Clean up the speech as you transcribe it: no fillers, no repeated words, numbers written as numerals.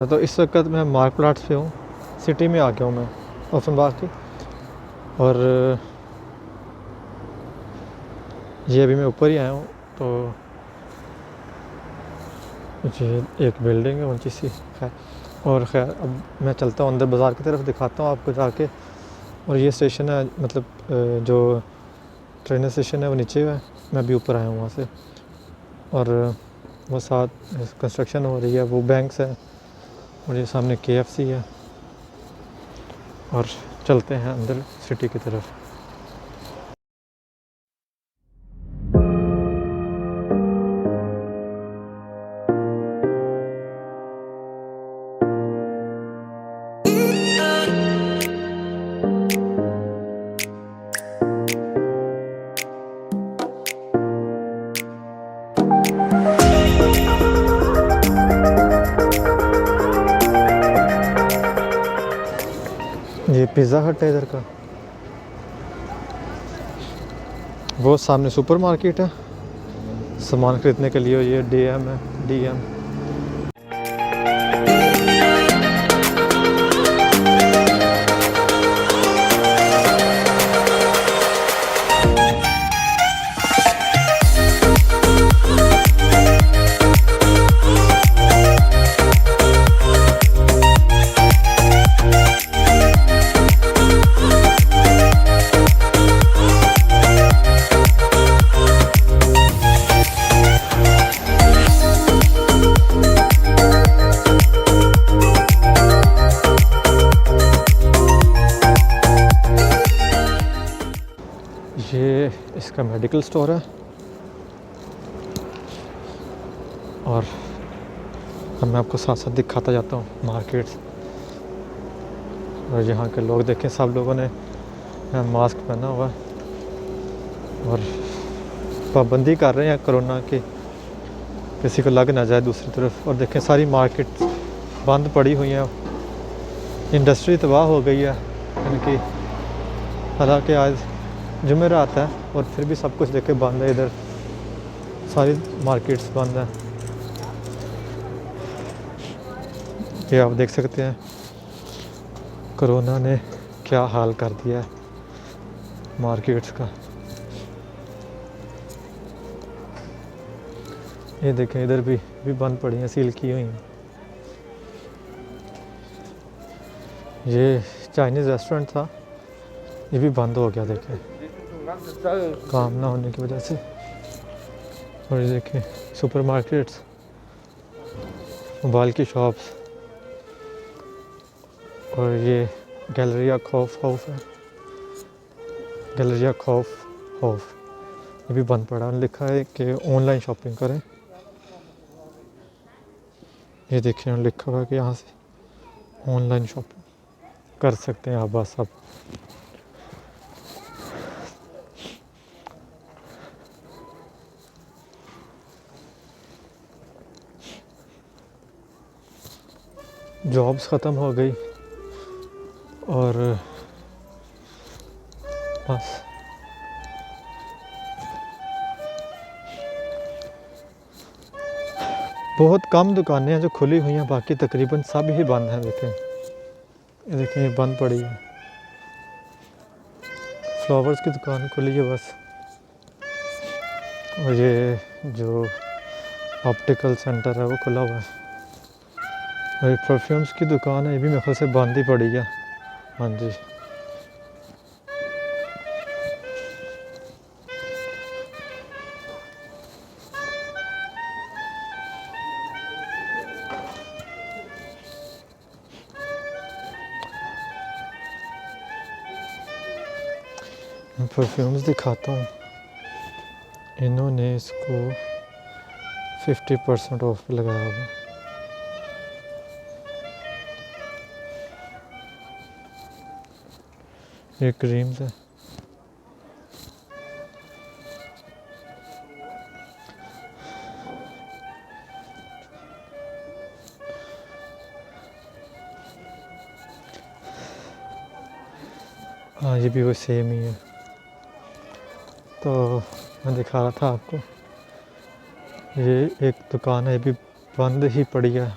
तो इस वक्त मैं मार्क प्लाट्स पे हूँ, सिटी में आ गया हूँ मैं ओफनबाग की। और ये अभी मैं ऊपर ही आया हूँ। तो ये एक बिल्डिंग है ऊंची सी, खैर। और खैर अब मैं चलता हूँ अंदर बाज़ार की तरफ, दिखाता हूँ आपको जाके। और ये स्टेशन है, मतलब जो ट्रेन स्टेशन है वो नीचे है, मैं भी ऊपर आया हूँ वहाँ से। और वो साथ कंस्ट्रक्शन हो रही है, वो बैंक्स है, और ये सामने KFC है। और चलते हैं अंदर सिटी की तरफ। ये पिज़्ज़ा हट है इधर का। वो सामने सुपर मार्केट है सामान ख़रीदने के लिए। ये DM है, DM। ये इसका मेडिकल स्टोर है। और अब मैं आपको साथ साथ दिखाता जाता हूँ मार्केट्स। और यहाँ के लोग देखें, सब लोगों ने मास्क पहना हुआ है और पाबंदी कर रहे हैं कोरोना की, किसी को लग ना जाए दूसरी तरफ। और देखें सारी मार्केट बंद पड़ी हुई हैं, इंडस्ट्री तबाह हो गई है इनकी। हालांकि आज जुमेरात है और फिर भी सब कुछ देखे बंद है, इधर सारी मार्केट्स बंद हैं। ये आप देख सकते हैं कोरोना ने क्या हाल कर दिया है मार्केट्स का। ये देखें इधर भी बंद पड़ी हैं, सील की हुई हैं। ये चाइनीज़ रेस्टोरेंट था, ये भी बंद हो गया देखें, काम ना होने की वजह से। और ये देखें सुपर मार्केट्स, मोबाइल की शॉप्स। और ये गैलरिया खौफ है, गैलरिया खौफ ये भी बंद पड़ा है। लिखा है कि ऑनलाइन शॉपिंग करें। ये देखिए लिखा हुआ है कि यहाँ से ऑनलाइन शॉपिंग कर सकते हैं आप बस। अब जॉब्स ख़त्म हो गई और बस बहुत कम दुकानें हैं जो खुली हुई हैं, बाकी तकरीबन सब ही बंद हैं। देखें ये बंद पड़ी है। फ्लावर्स की दुकान खुली है बस। और ये जो ऑप्टिकल सेंटर है वो खुला हुआ है। और एक परफ्यूम्स की दुकान है, ये भी मेरे ख्याल से बंद ही पड़ी है। हाँ जी। परफ्यूम्स दिखाता हूँ, इन्होंने इसको 50% ऑफ पे लगाया हुआ है। ये क्रीम्स है। हाँ ये भी वो सेम ही है। तो मैं दिखा रहा था आपको, ये एक दुकान है, ये भी बंद ही पड़ी है।